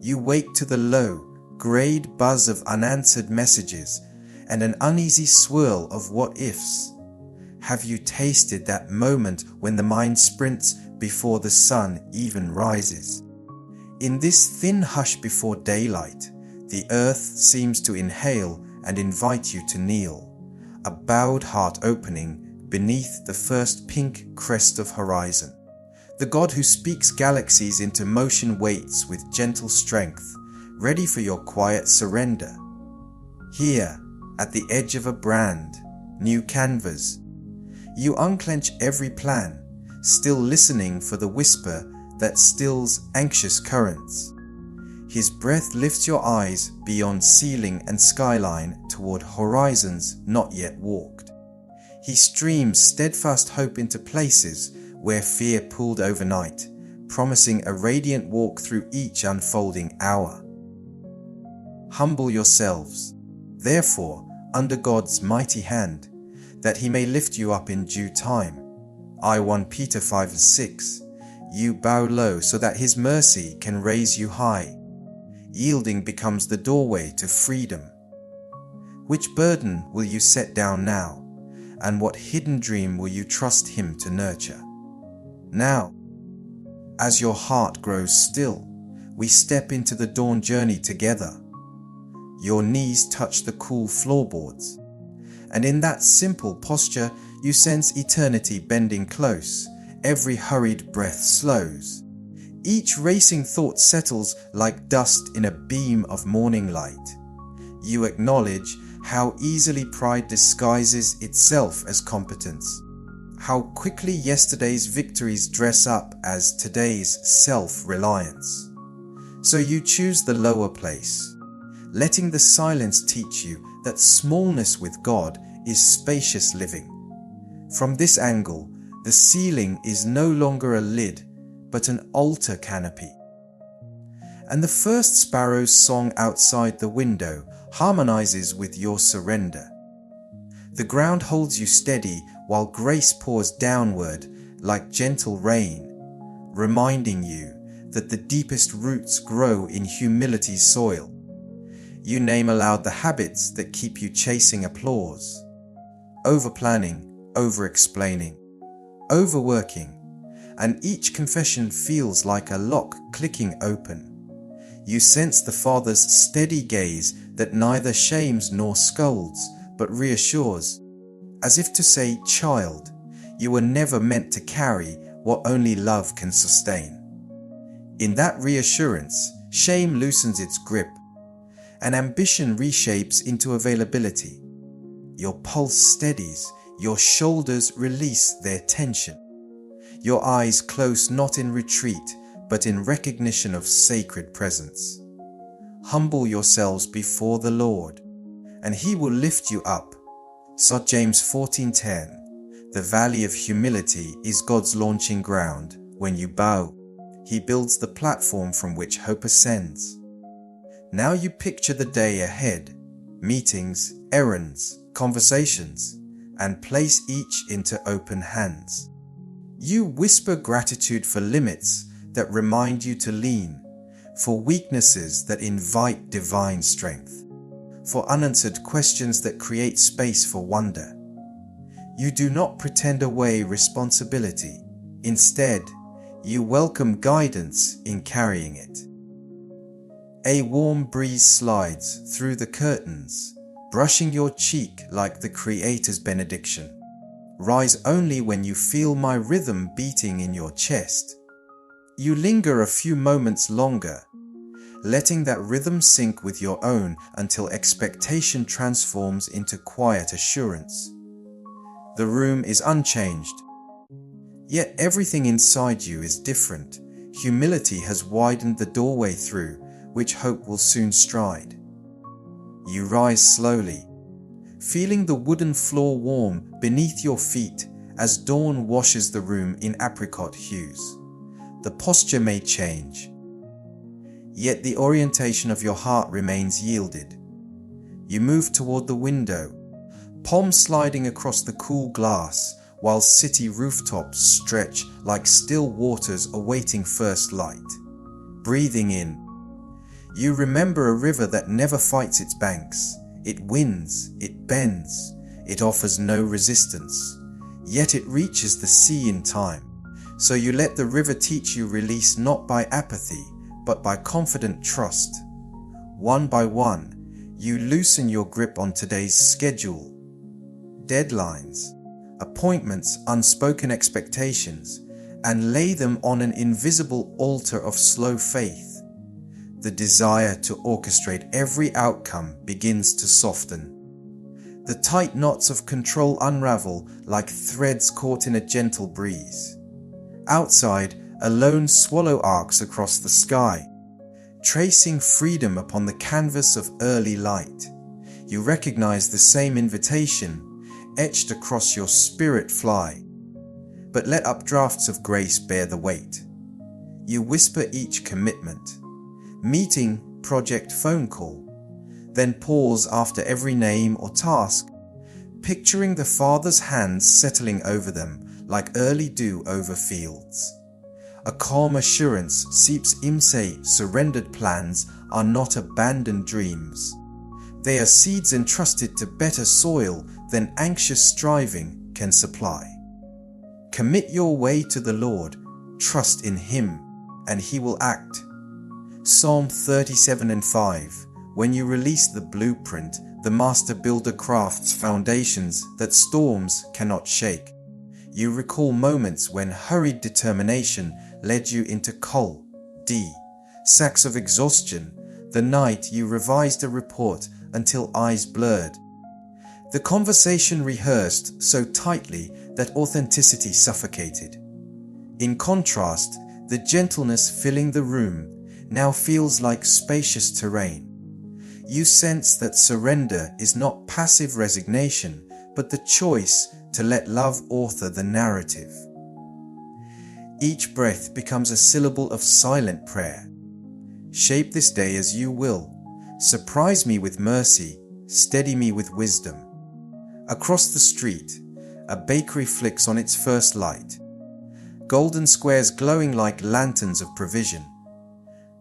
You wake to the low, grayed buzz of unanswered messages and an uneasy swirl of what-ifs. Have you tasted that moment when the mind sprints before the sun even rises? In this thin hush before daylight, the earth seems to inhale and invite you to kneel, a bowed heart opening beneath the first pink crest of horizon. The God who speaks galaxies into motion waits with gentle strength, ready for your quiet surrender. Here, at the edge of a brand new canvas, you unclench every plan, still listening for the whisper that stills anxious currents. His breath lifts your eyes beyond ceiling and skyline toward horizons not yet walked. He streams steadfast hope into places where fear pulled overnight, promising a radiant walk through each unfolding hour. Humble yourselves, therefore, under God's mighty hand, that he may lift you up in due time. 1 Peter 5:6. You bow low so that his mercy can raise you high. Yielding becomes the doorway to freedom. Which burden will you set down now? And what hidden dream will you trust him to nurture? Now, as your heart grows still, we step into the dawn journey together. Your knees touch the cool floorboards, and in that simple posture you sense eternity bending close. Every hurried breath slows. Each racing thought settles like dust in a beam of morning light. You acknowledge how easily pride disguises itself as competence, how quickly yesterday's victories dress up as today's self-reliance. So you choose the lower place, letting the silence teach you that smallness with God is spacious living. From this angle, the ceiling is no longer a lid, but an altar canopy. And the first sparrow's song outside the window harmonizes with your surrender. The ground holds you steady while grace pours downward like gentle rain, reminding you that the deepest roots grow in humility's soil. You name aloud the habits that keep you chasing applause. Over-planning, over-explaining, overworking, and each confession feels like a lock clicking open. You sense the Father's steady gaze that neither shames nor scolds, but reassures, as if to say, "Child, you were never meant to carry what only love can sustain." In that reassurance, shame loosens its grip, and ambition reshapes into availability. Your pulse steadies, your shoulders release their tension. Your eyes close not in retreat, but in recognition of sacred presence. Humble yourselves before the Lord, and he will lift you up. So James 14:10. The valley of humility is God's launching ground. When you bow, he builds the platform from which hope ascends. Now you picture the day ahead, meetings, errands, conversations, and place each into open hands. You whisper gratitude for limits that remind you to lean, for weaknesses that invite divine strength, for unanswered questions that create space for wonder. You do not pretend away responsibility. Instead, you welcome guidance in carrying it. A warm breeze slides through the curtains, brushing your cheek like the Creator's benediction. Rise only when you feel my rhythm beating in your chest. You linger a few moments longer, letting that rhythm sync with your own until expectation transforms into quiet assurance. The room is unchanged, yet everything inside you is different. Humility has widened the doorway through which hope will soon stride. You rise slowly, feeling the wooden floor warm beneath your feet as dawn washes the room in apricot hues. The posture may change, yet the orientation of your heart remains yielded. You move toward the window, palms sliding across the cool glass, while city rooftops stretch like still waters awaiting first light. Breathing in, You remember a river that never fights its banks. It wins, it bends, it offers no resistance. Yet it reaches the sea in time. So you let the river teach you release, not by apathy, but by confident trust. One by one, you loosen your grip on today's schedule. Deadlines, appointments, unspoken expectations, and lay them on an invisible altar of slow faith. The desire to orchestrate every outcome begins to soften. The tight knots of control unravel like threads caught in a gentle breeze. Outside, a lone swallow arcs across the sky, tracing freedom upon the canvas of early light. You recognize the same invitation etched across your spirit fly, but let updrafts of grace bear the weight. You whisper each commitment, meeting, project, phone call, then pause after every name or task, picturing the Father's hands settling over them like early dew over fields. A calm assurance seeps IMSE. Surrendered plans are not abandoned dreams. They are seeds entrusted to better soil than anxious striving can supply. Commit your way to the Lord, trust in Him, and He will act. Psalm 37:5. When you release the blueprint, the master builder crafts foundations that storms cannot shake. You recall moments when hurried determination led you into sacks of exhaustion, the night you revised a report until eyes blurred. The conversation rehearsed so tightly that authenticity suffocated. In contrast, the gentleness filling the room now feels like spacious terrain. You sense that surrender is not passive resignation, but the choice to let love author the narrative. Each breath becomes a syllable of silent prayer. Shape this day as you will. Surprise me with mercy, steady me with wisdom. Across the street, a bakery flicks on its first light. Golden squares glowing like lanterns of provision.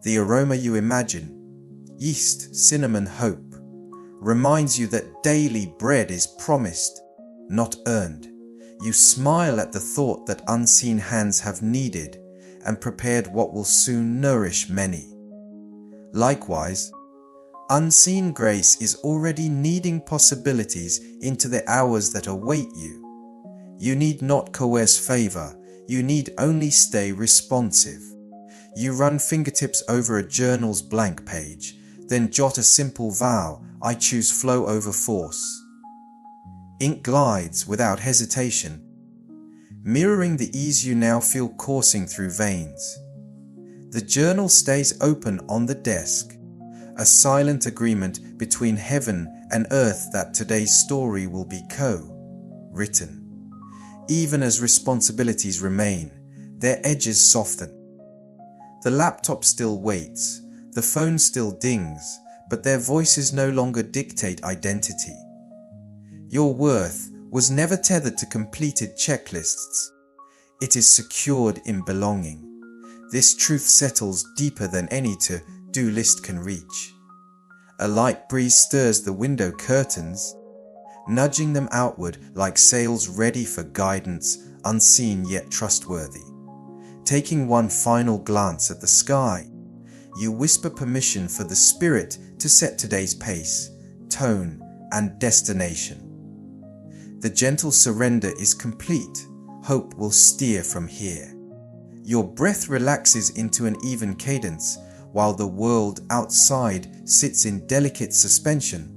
The aroma you imagine, yeast, cinnamon, hope, reminds you that daily bread is promised, not earned. You smile at the thought that unseen hands have kneaded and prepared what will soon nourish many. Likewise, unseen grace is already kneading possibilities into the hours that await you. You need not coerce favor, you need only stay responsive. You run fingertips over a journal's blank page, then jot a simple vow, I choose flow over force. Ink glides without hesitation, mirroring the ease you now feel coursing through veins. The journal stays open on the desk, a silent agreement between heaven and earth that today's story will be co-written. Even as responsibilities remain, their edges soften. The laptop still waits, the phone still dings, but their voices no longer dictate identity. Your worth was never tethered to completed checklists. It is secured in belonging. This truth settles deeper than any to-do list can reach. A light breeze stirs the window curtains, nudging them outward like sails ready for guidance, unseen yet trustworthy. Taking one final glance at the sky, you whisper permission for the Spirit to set today's pace, tone, and destination. The gentle surrender is complete. Hope will steer from here. Your breath relaxes into an even cadence, while the world outside sits in delicate suspension,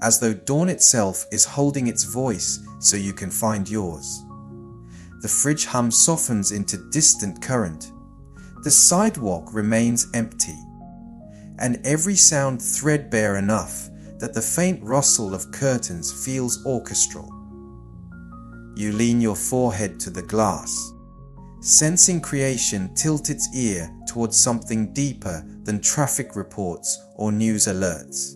as though dawn itself is holding its voice so you can find yours. The fridge hum softens into distant current. The sidewalk remains empty, and every sound threadbare enough that the faint rustle of curtains feels orchestral. You lean your forehead to the glass, sensing creation tilt its ear towards something deeper than traffic reports or news alerts.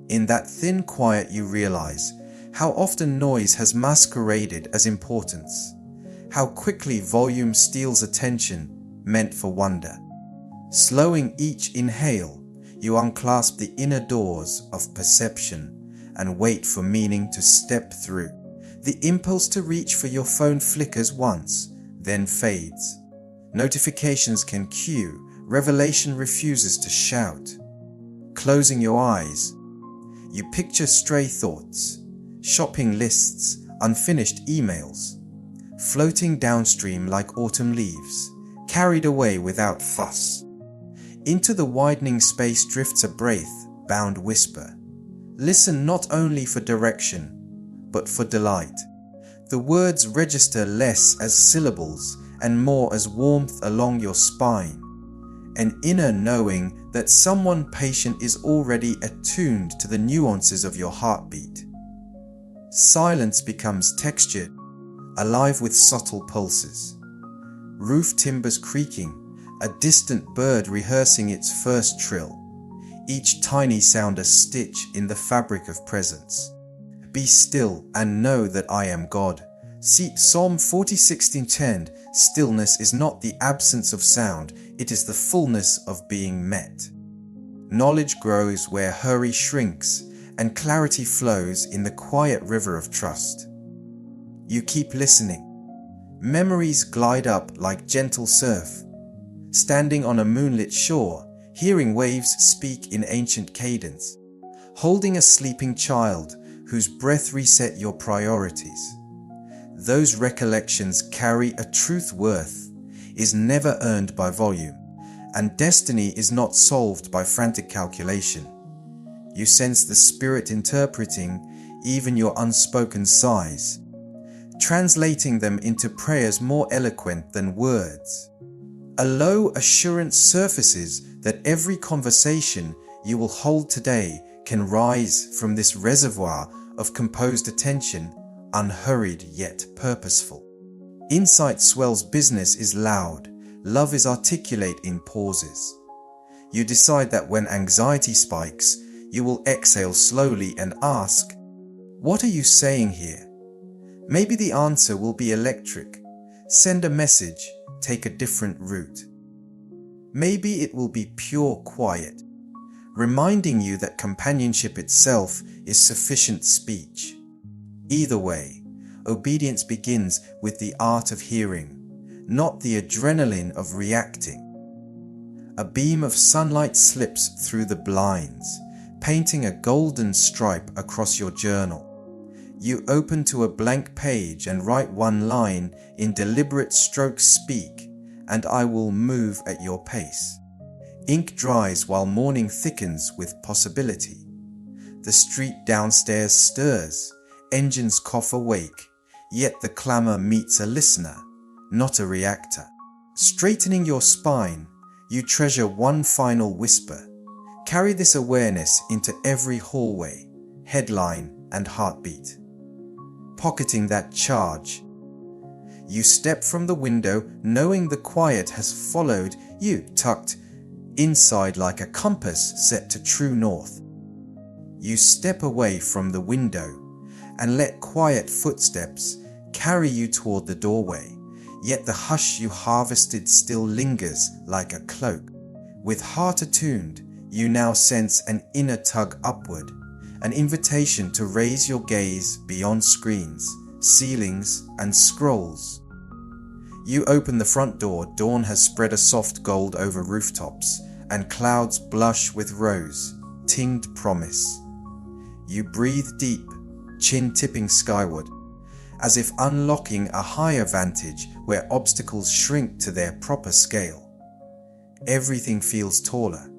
In that thin quiet you realize how often noise has masqueraded as importance, how quickly volume steals attention meant for wonder. Slowing each inhale, You unclasp the inner doors of perception and wait for meaning to step through. The impulse to reach for your phone flickers once, then fades. Notifications can cue, revelation refuses to shout. Closing your eyes, you picture stray thoughts, shopping lists, unfinished emails, floating downstream like autumn leaves, carried away without fuss. Into the widening space drifts a breath-bound whisper. Listen not only for direction, but for delight. The words register less as syllables and more as warmth along your spine, an inner knowing that someone patient is already attuned to the nuances of your heartbeat. Silence becomes textured, alive with subtle pulses. Roof timbers creaking, a distant bird rehearsing its first trill, each tiny sound a stitch in the fabric of presence. Be still and know that I am God. See Psalm 40:16-10. Stillness is not the absence of sound, it is the fullness of being met. Knowledge grows where hurry shrinks, and clarity flows in the quiet river of trust. You keep listening. Memories glide up like gentle surf. Standing on a moonlit shore, hearing waves speak in ancient cadence. Holding a sleeping child whose breath reset your priorities. Those recollections carry a truth worth is never earned by volume, and destiny is not solved by frantic calculation. You sense the spirit interpreting even your unspoken sighs, translating them into prayers more eloquent than words. A low assurance surfaces that every conversation you will hold today can rise from this reservoir of composed attention, unhurried yet purposeful. Insight swells, business is loud, love is articulate in pauses. You decide that when anxiety spikes, you will exhale slowly and ask, "What are you saying here?" Maybe the answer will be electric. Send a message, take a different route. Maybe it will be pure quiet, reminding you that companionship itself is sufficient speech. Either way, obedience begins with the art of hearing, not the adrenaline of reacting. A beam of sunlight slips through the blinds, painting a golden stripe across your journal. You open to a blank page and write one line in deliberate strokes. Speak, and I will move at your pace. Ink dries while morning thickens with possibility. The street downstairs stirs, engines cough awake, yet the clamor meets a listener, not a reactor. Straightening your spine, you treasure one final whisper. Carry this awareness into every hallway, headline, and heartbeat. Pocketing that charge, you step from the window knowing the quiet has followed you, tucked inside like a compass set to true north. You step away from the window and let quiet footsteps carry you toward the doorway, yet the hush you harvested still lingers like a cloak. With heart attuned, you now sense an inner tug upward, an invitation to raise your gaze beyond screens, ceilings, and scrolls. You open the front door, dawn has spread a soft gold over rooftops, and clouds blush with rose, tinged promise. You breathe deep, chin tipping skyward, as if unlocking a higher vantage where obstacles shrink to their proper scale. Everything feels taller.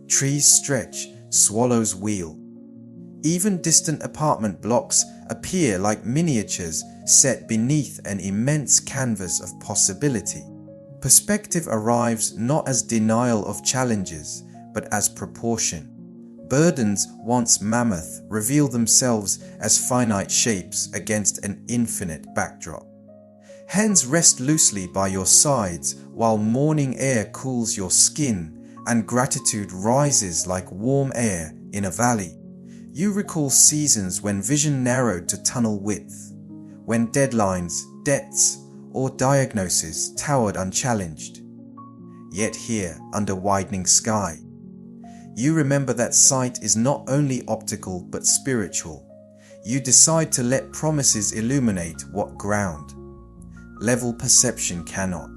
Trees stretch, swallows wheel. Even distant apartment blocks appear like miniatures set beneath an immense canvas of possibility. Perspective arrives not as denial of challenges, but as proportion. Burdens once mammoth reveal themselves as finite shapes against an infinite backdrop. Hands rest loosely by your sides while morning air cools your skin and gratitude rises like warm air in a valley. You recall seasons when vision narrowed to tunnel width, when deadlines, debts, or diagnoses towered unchallenged. Yet here, under widening sky, You remember that sight is not only optical but spiritual. You decide to let promises illuminate what ground level perception cannot.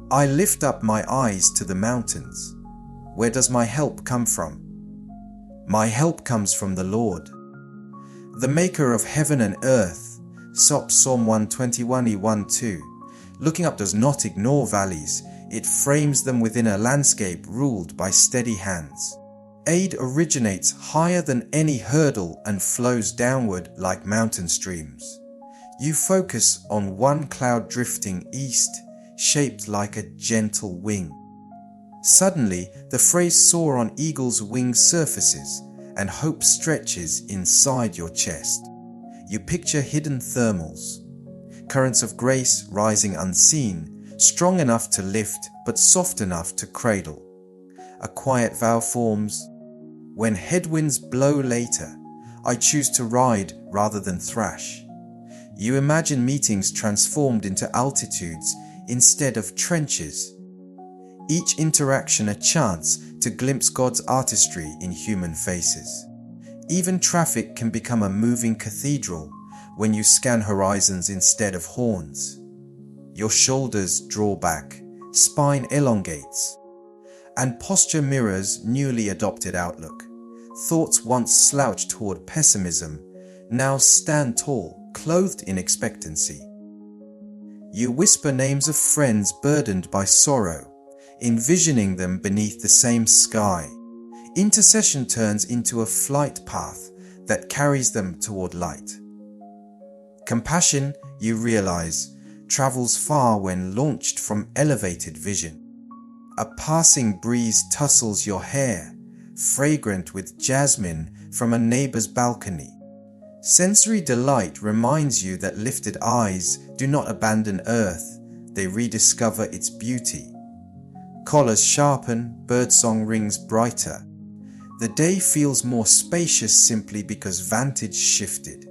I lift up my eyes to the mountains. Where does my help come from? My help comes from the Lord, the maker of heaven and earth. Psalm 121:1-2. Looking up does not ignore valleys, it frames them within a landscape ruled by steady hands. Aid originates higher than any hurdle and flows downward like mountain streams. You focus on one cloud drifting east, shaped like a gentle wing. Suddenly, the phrase "soar on eagle's wings" surfaces, and hope stretches inside your chest. You picture hidden thermals, currents of grace rising unseen, strong enough to lift but soft enough to cradle. A quiet vow forms. When headwinds blow later, I choose to ride rather than thrash. You imagine meetings transformed into altitudes instead of trenches. Each interaction a chance to glimpse God's artistry in human faces. Even traffic can become a moving cathedral when you scan horizons instead of horns. Your shoulders draw back, spine elongates, and posture mirrors newly adopted outlook. Thoughts once slouched toward pessimism now stand tall, clothed in expectancy. You whisper names of friends burdened by sorrow, envisioning them beneath the same sky. Intercession turns into a flight path that carries them toward light. Compassion, you realize, travels far when launched from elevated vision. A passing breeze tussles your hair, fragrant with jasmine from a neighbor's balcony. Sensory delight reminds you that lifted eyes do not abandon earth, they rediscover its beauty. Collars sharpen, birdsong rings brighter. The day feels more spacious simply because vantage shifted.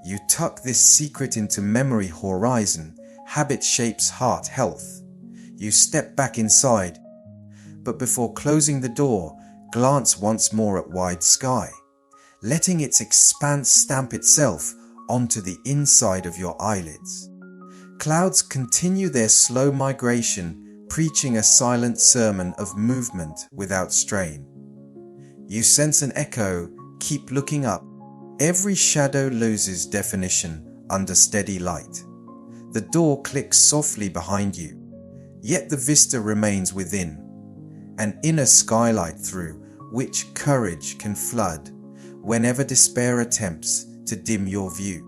You tuck this secret into memory horizon. Habit shapes heart health. You step back inside, but before closing the door, glance once more at wide sky, letting its expanse stamp itself onto the inside of your eyelids. Clouds continue their slow migration, preaching a silent sermon of movement without strain. You sense an echo, keep looking up. Every shadow loses definition under steady light. The door clicks softly behind you, yet the vista remains within, an inner skylight through which courage can flood whenever despair attempts to dim your view.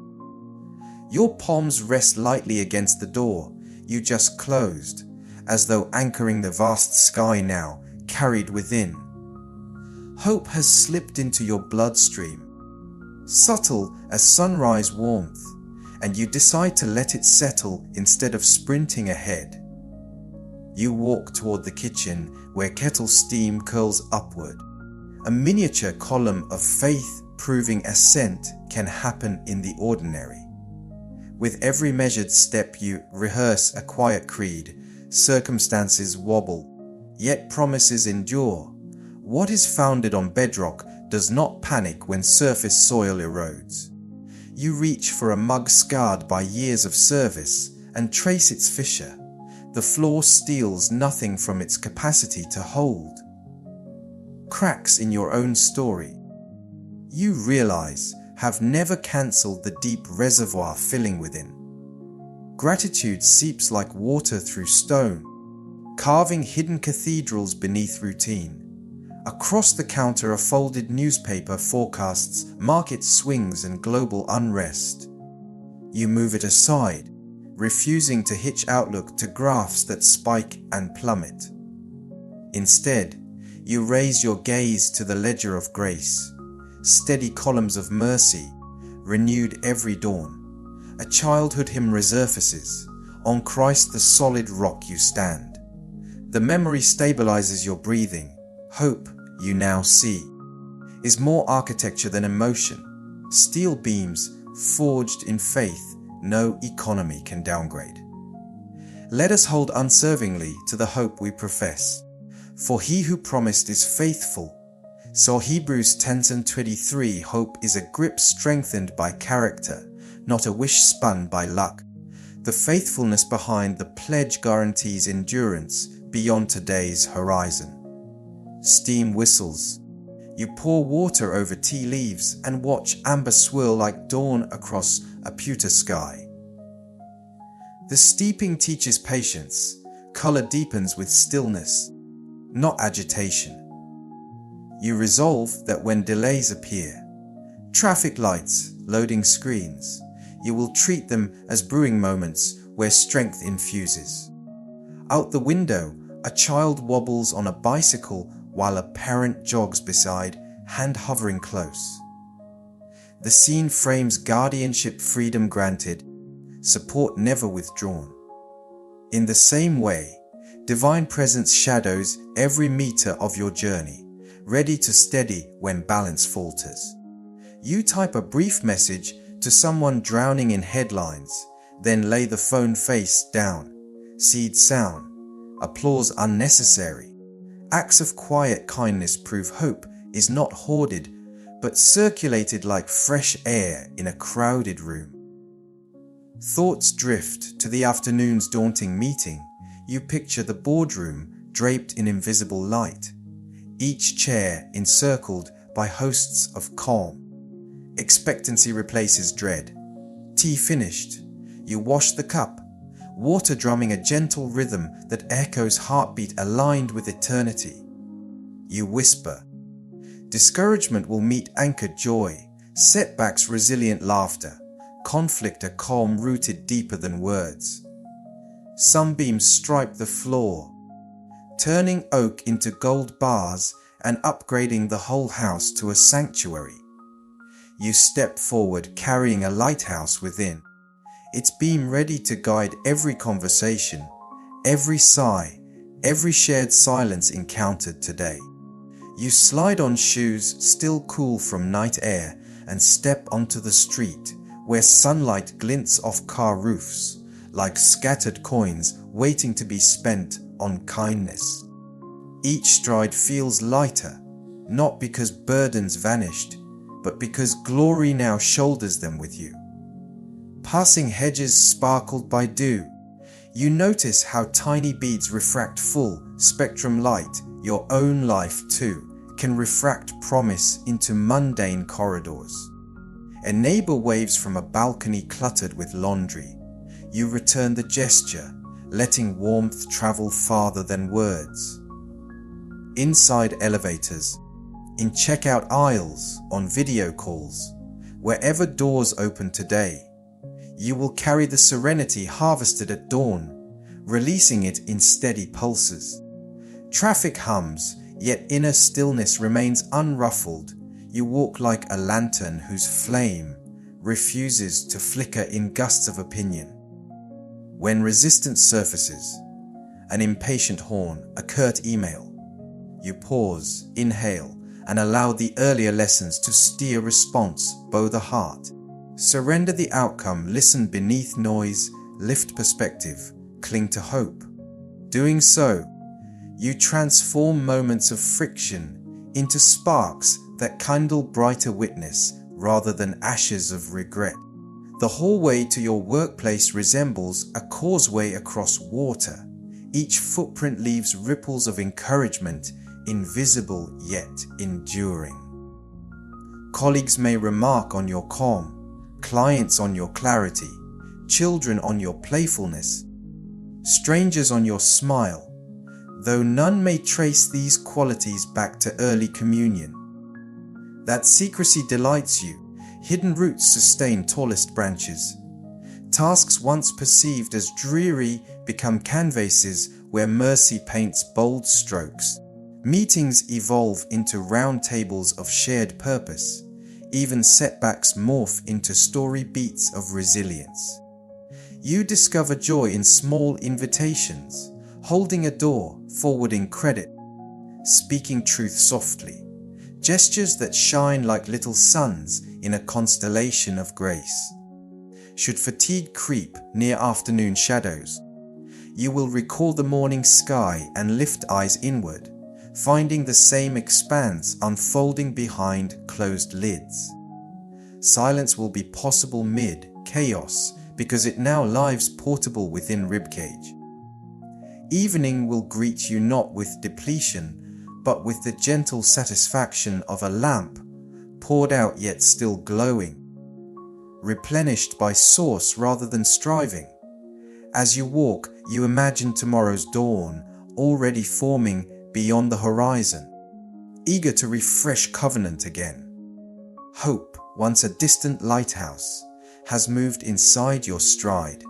Your palms rest lightly against the door you just closed, as though anchoring the vast sky now carried within. Hope has slipped into your bloodstream, subtle as sunrise warmth, and you decide to let it settle instead of sprinting ahead. You walk toward the kitchen where kettle steam curls upward, a miniature column of faith proving ascent can happen in the ordinary. With every measured step you rehearse a quiet creed. Circumstances wobble, yet promises endure. What is founded on bedrock does not panic when surface soil erodes. You reach for a mug scarred by years of service and trace its fissure. The floor steals nothing from its capacity to hold. Cracks in your own story, you realize, have never cancelled the deep reservoir filling within. Gratitude seeps like water through stone, carving hidden cathedrals beneath routine. Across the counter, a folded newspaper forecasts market swings and global unrest. You move it aside, refusing to hitch outlook to graphs that spike and plummet. Instead, you raise your gaze to the ledger of grace, steady columns of mercy, renewed every dawn. A childhood hymn resurfaces, on Christ the solid rock you stand. The memory stabilizes your breathing. Hope, you now see, is more architecture than emotion. Steel beams forged in faith no economy can downgrade. Let us hold unswervingly to the hope we profess, For he who promised is faithful. So Hebrews 10:23, hope is a grip strengthened by character, not a wish spun by luck. The faithfulness behind the pledge guarantees endurance beyond today's horizon. Steam whistles. You pour water over tea leaves and watch amber swirl like dawn across a pewter sky. The steeping teaches patience. Color deepens with stillness, not agitation. You resolve that when delays appear, traffic lights, loading screens, you will treat them as brewing moments where strength infuses. Out the window, a child wobbles on a bicycle while a parent jogs beside, hand hovering close. The scene frames guardianship, freedom granted, support never withdrawn. In the same way, divine presence shadows every meter of your journey, ready to steady when balance falters. You type a brief message to someone drowning in headlines, then lay the phone face down. Seed sound, applause unnecessary. Acts of quiet kindness prove hope is not hoarded, but circulated like fresh air in a crowded room. Thoughts drift to the afternoon's daunting meeting. You picture the boardroom draped in invisible light, each chair encircled by hosts of calm. Expectancy replaces dread. Tea finished. You wash the cup, water drumming a gentle rhythm that echoes heartbeat aligned with eternity. You whisper. Discouragement will meet anchored joy, setbacks resilient laughter, conflict a calm rooted deeper than words. Sunbeams stripe the floor, turning oak into gold bars and upgrading the whole house to a sanctuary. You step forward carrying a lighthouse within, its beam ready to guide every conversation, every sigh, every shared silence encountered today. You slide on shoes still cool from night air and step onto the street where sunlight glints off car roofs like scattered coins waiting to be spent on kindness. Each stride feels lighter, not because burdens vanished, but because glory now shoulders them with you. Passing hedges sparkled by dew, you notice how tiny beads refract full spectrum light. Your own life too can refract promise into mundane corridors. A neighbor waves from a balcony cluttered with laundry. You return the gesture, letting warmth travel farther than words. Inside elevators, in checkout aisles, on video calls, wherever doors open today, you will carry the serenity harvested at dawn, releasing it in steady pulses. Traffic hums, yet inner stillness remains unruffled. You walk like a lantern whose flame refuses to flicker in gusts of opinion. When resistance surfaces, an impatient horn, a curt email, you pause, inhale, and allow the earlier lessons to steer response, bow the heart. Surrender the outcome, listen beneath noise, lift perspective, cling to hope. Doing so, you transform moments of friction into sparks that kindle brighter witness rather than ashes of regret. The hallway to your workplace resembles a causeway across water. Each footprint leaves ripples of encouragement, invisible yet enduring. Colleagues may remark on your calm, clients on your clarity, children on your playfulness, strangers on your smile, though none may trace these qualities back to early communion. That secrecy delights you. Hidden roots sustain tallest branches. Tasks once perceived as dreary become canvases where mercy paints bold strokes. Meetings evolve into round tables of shared purpose. Even setbacks morph into story beats of resilience. You discover joy in small invitations, holding a door, forwarding credit, speaking truth softly. Gestures that shine like little suns in a constellation of grace. Should fatigue creep near afternoon shadows, you will recall the morning sky and lift eyes inward, finding the same expanse unfolding behind closed lids. Silence will be possible mid-chaos because it now lives portable within ribcage. Evening will greet you not with depletion, but with the gentle satisfaction of a lamp, poured out yet still glowing, replenished by source rather than striving. As you walk, you imagine tomorrow's dawn, already forming beyond the horizon, eager to refresh covenant again. Hope, once a distant lighthouse, has moved inside your stride,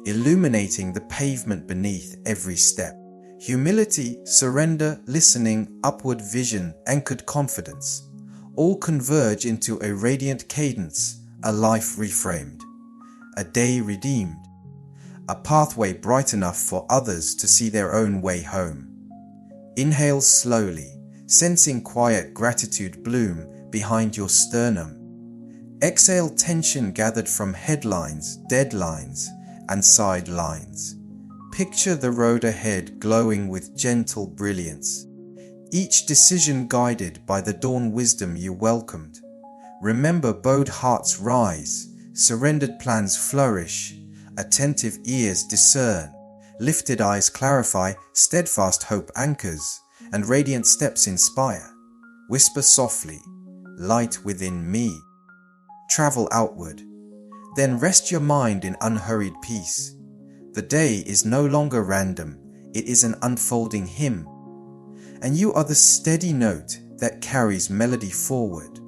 illuminating the pavement beneath every step. Humility, surrender, listening, upward vision, anchored confidence, all converge into a radiant cadence, a life reframed, a day redeemed, a pathway bright enough for others to see their own way home. Inhale slowly, sensing quiet gratitude bloom behind your sternum. Exhale tension gathered from headlines, deadlines, and sidelines. Picture the road ahead glowing with gentle brilliance, each decision guided by the dawn wisdom you welcomed. Remember, bowed hearts rise, surrendered plans flourish, attentive ears discern, lifted eyes clarify, steadfast hope anchors, and radiant steps inspire. Whisper softly, light within me. Travel outward, then rest your mind in unhurried peace. The day is no longer random, it is an unfolding hymn, and you are the steady note that carries melody forward.